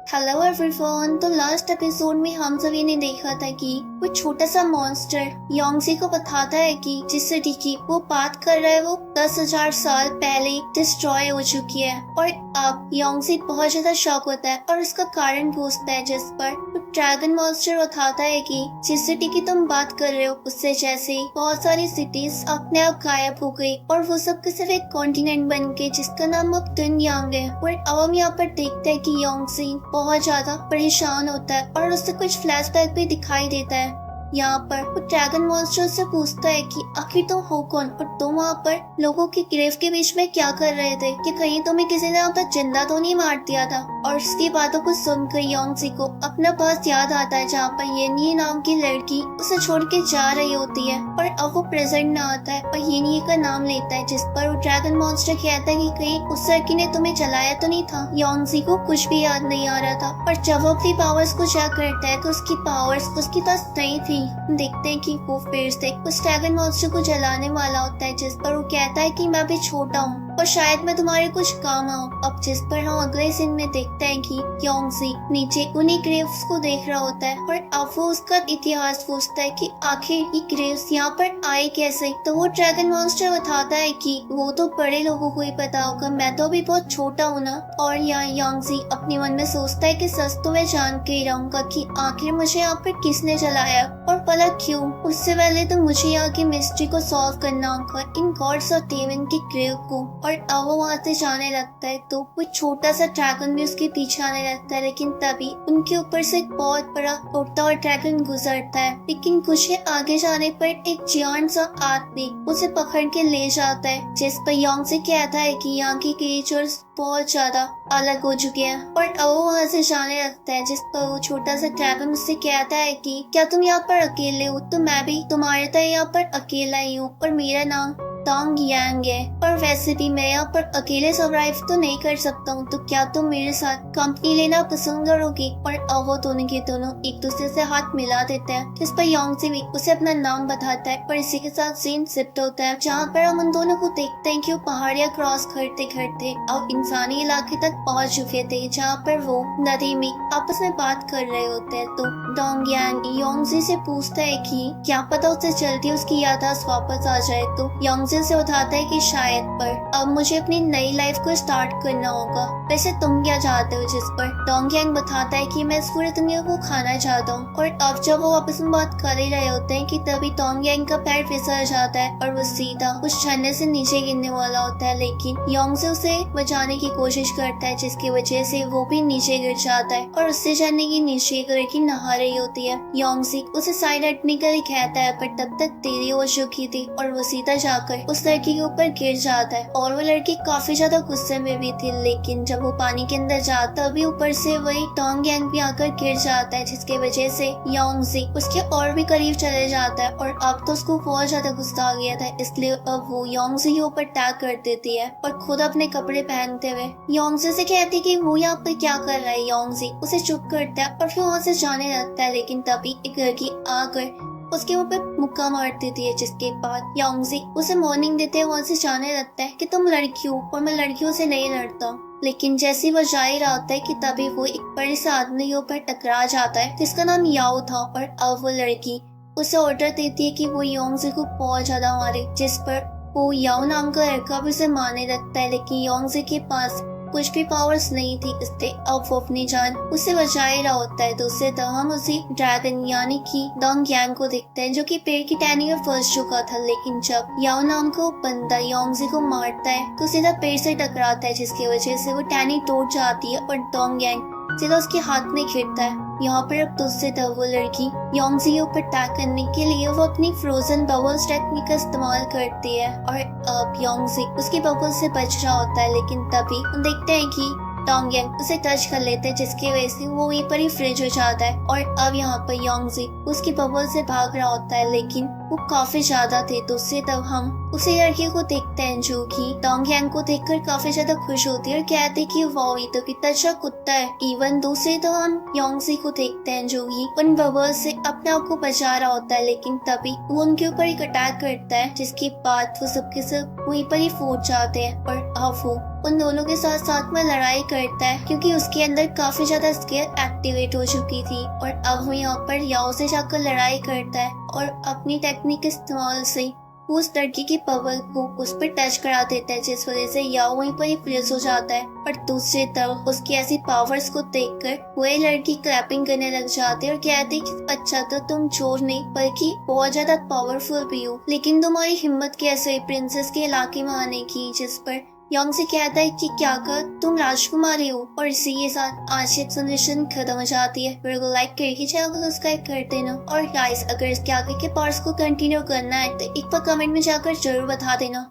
Hello everyone. तो last episode में हम सभी ने देखा था कि वो छोटा सा मॉन्स्टर योंगजी को बताता है कि जिस सिटी की वो बात कर रहा है वो 10,000 साल पहले डिस्ट्रॉय हो चुकी है। और अब योंगजी बहुत ज्यादा शॉक होता है और उसका कारण पूछता है, जिस पर वो ड्रैगन मॉन्स्टर बताता है कि जिस सिटी की तुम बात कर रहे हो उससे जैसे ही बहुत सारी सिटीज अपने आप गायब हो गई और वो सब के सिर्फ एक कॉन्टिनेंट बन गए जिसका नाम अब टुनयांग है। और अब हम यहाँ पर देखते हैं कि योंगजी बहुत ज्यादा परेशान होता है और उससे कुछ फ्लैशबैक भी दिखाई देता है। यहाँ पर वो ड्रैगन मॉन्स्टर से पूछता है कि आखिर तुम हो कौन और तुम वहाँ पर लोगों की ग्रेव के बीच में क्या कर रहे थे, कि कहीं तुम्हें किसी ने अब तक जिंदा तो नहीं मार दिया था। और उसकी बातों को सुनकर योंगजी को अपना पास याद आता है जहाँ पर येनी नाम की लड़की उसे छोड़ के जा रही होती है और अब वो प्रेजेंट में आता है और येनी का नाम लेता है, जिस पर वो ड्रैगन मॉन्स्टर कहता है कि कहीं उस लड़की ने तुम्हें जलाया तो नहीं था। योंगजी को कुछ भी याद नहीं आ रहा था और जब वो अपनी पावर्स को चेक करता है तो उसकी पावर्स उसके पास नहीं थी। देखते हैं कि वो फिर से उस ड्रैगन मॉन्स्टर को जलाने वाला होता है, जिस पर वो कहता है कि मैं अभी छोटा हूँ और शायद मैं तुम्हारे कुछ काम आऊँ। अब जिस पर हम अगले सीन में देखते हैं कि योंगजी नीचे उन्हीं ग्रेव्स को देख रहा होता है और अब वो उसका इतिहास पूछता है कि आखिर ये ग्रेव्स यहाँ पर आए कैसे। तो वो ड्रैगन मॉन्स्टर बताता है कि वो तो बड़े लोगों को ही पता होगा, मैं तो अभी बहुत छोटा हूँ ना। और यहाँ योंगजी अपने मन में सोचता है कि सच तो मैं जान के ही रहूंगा कि आखिर मुझे यहाँ पर किसने जलाया और भला क्यों। उससे पहले तो मुझे यहाँ की मिस्ट्री को सॉल्व करना होगा, इन गॉड्स और डेमन की ग्रेव को। और अब वो वहाँ से जाने लगता है तो वो छोटा सा ड्रैगन भी उसके पीछे आने लगता है, लेकिन तभी उनके ऊपर से एक बहुत बड़ा उड़ता हुआ ड्रैगन गुजरता है। लेकिन कुछ ही आगे जाने पर एक जियांट सा आदमी उसे पकड़ के ले जाता है, जिस पर योंगजी कहता है कि यहाँ की क्रिएचर्स बहुत ज्यादा अलग हो चुके हैं। और अब वो वहाँ से जाने लगता है, जिस पर वो छोटा सा ड्रैगन उससे कहता है कि क्या तुम यहाँ पर अकेले हो, तो मैं भी तुम्हारे तरह यहाँ पर अकेला ही हूँ और मेरा नाम टोंगयांग है। और वैसे भी मैं यहाँ पर अकेले सर्वाइव तो नहीं कर सकता हूँ, तो क्या तुम मेरे साथ कंपनी लेना पसंद करोगी। और अब वो दोनों के दोनों एक दूसरे से हाथ मिला देते हैं, जिस पर योंगजी भी उसे अपना नाम बताता है। और इसी के साथ सीन शिफ्ट होता है जहाँ पर हम उन दोनों को देखते हैं कि वो पहाड़ियाँ क्रॉस करते करते अब इंसानी इलाके तक पहुँच चुके थे, जहाँ पर वो नदी में आपस में बात कर रहे होते हैं। तो टोंगयांग योंगजी से पूछता है कि क्या पता उसे जल्दी उसकी याददाश्त वापस आ जाए। तो योंगजी से बताता है कि शायद पर अब मुझे अपनी नई लाइफ को स्टार्ट करना होगा। वैसे तुम क्या चाहते हो, जिस पर टोंगयांग बताता है कि मैं इस पूरी दुनिया को खाना चाहता हूँ। और अब जब वो आपस में बात कर ही रहे होते हैं कि तभी टोंगयांग का पैर फिसल जाता है और वो सीधा उस झरने से नीचे गिरने वाला होता है, लेकिन योंगजी उसे बचाने की कोशिश करता है, जिसकी वजह से वो भी नीचे गिर जाता है और उससे झरने की नीचे लड़की नहा रही होती है। योंगजी उसे साइड हटने के लिए कहता है, पर तब तक देरी हो चुकी थी और वो सीधा जाकर उस लड़की के ऊपर गिर जाता है। और वो लड़की काफी ज्यादा गुस्से में भी थी, लेकिन जब वो पानी के अंदर जाता तभी ऊपर से वही टोंगयांग भी आकर गिर जाता है, जिसकी वजह से योंगजी उसके और भी करीब चले जाता है। और अब तो उसको बहुत ज्यादा गुस्सा आ गया था, इसलिए अब वो योंगजी के ऊपर अटैक कर देती है और खुद अपने कपड़े पहनते हुए योंगजी से कहती है कि वो यहाँ पे क्या कर रहा है। योंगजी उसे चुप करता है और फिर वहाँ से जाने लगता है, लेकिन तभी एक लड़की आकर उसके मुंह पे मुक्का मार देती है, जिसके बाद योंगजी उसे वार्निंग देते हैं, वहाँ से जाने लगता है कि तुम लड़की हो और मैं लड़कियों से नहीं लड़ता। लेकिन जैसे वो जा ही रहा होता है कि तभी वो एक बड़े से आदमी के ऊपर टकरा जाता है जिसका नाम याओ था। और अब वो लड़की उसे ऑर्डर देती है कि वो योंगजी को बहुत ज्यादा मारे, जिस पर वो याओ नाम का लड़का भी उसे मारने लगता है। लेकिन योंगजी के पास कुछ भी पावर्स नहीं थी, इसलिए अब वो अपनी जान उसे बचा ही रहा होता है। तो उससे हम उसी ड्रैगन यानी कि टोंगयांग को देखते हैं, जो कि पेड़ की टहनी में फंस चुका था। लेकिन जब याओ नाम का बंदा योंगजी को मारता है तो सीधा पेड़ से टकराता है, जिसकी वजह से वो टहनी टूट जाती है और टोंगयांग सीधा उसके हाथ में गिरता है। यहाँ पर अब दूसरी तरफ वो लड़की योंगजी के ऊपर अटैक करने के लिए वो अपनी फ्रोजन बबल्स टेक्निक का इस्तेमाल करती है और अब योंगजी उसकी बबल से बच रहा होता है। लेकिन तभी हम देखते हैं कि टोंगयांग उसे टच कर लेते हैं, जिसकी वजह से वो वहीं पर ही फ्रीज हो जाता है। और अब यहाँ पर योंगजी उसकी बबल से भाग रहा होता है, लेकिन वो काफी ज्यादा थे। तो उससे तब हम उसी लड़की को देखते हैं जो कि डोंग यांग को देखकर काफी ज्यादा खुश होती है और कहते हैं कि वाह ये तो कितना अच्छा कुत्ता है। इवन दूसरे तो हम योंगसी को देखते हैं जो कि उन बबल से अपने आप को बचा रहा होता है, लेकिन तभी वो उनके ऊपर एक अटैक करता है जिसके बाद वो सबके सब वहीं पर ही फूट जाते हैं। और अब वो उन दोनों के साथ साथ में लड़ाई करता है क्योंकि उसके अंदर काफी ज्यादा स्किल एक्टिवेट हो चुकी थी। और अब वो यहाँ पर याओ से जाकर लड़ाई करता है और अपनी टेक्निक के इस्तेमाल से वो उस लड़की की पवल को उस पर टच करा देता है, जिस वजह से याओ वहीं पर ही फ्रीज हो जाता है। पर दूसरी तरफ उसकी ऐसी पावर्स को देखकर वो लड़की क्लैपिंग करने लग जाती है और कहती है कि अच्छा तो तुम चोर नहीं बल्कि बहुत ज्यादा पावरफुल भी हो, लेकिन तुम्हारी हिम्मत कैसे हुई प्रिंसेस के इलाके में आने की। जिस पर योंग से कहता है कि क्या कर तुम राजकुमारी हो। और इसी के साथ आज की एक्सप्लेनेशन खत्म हो जाती है। वीडियो को लाइक करके चैनल को सब्सक्राइब कर देना। और गाइस अगर इसके आगे के पार्ट्स को कंटिन्यू करना है तो एक बार कमेंट में जाकर जरूर बता देना।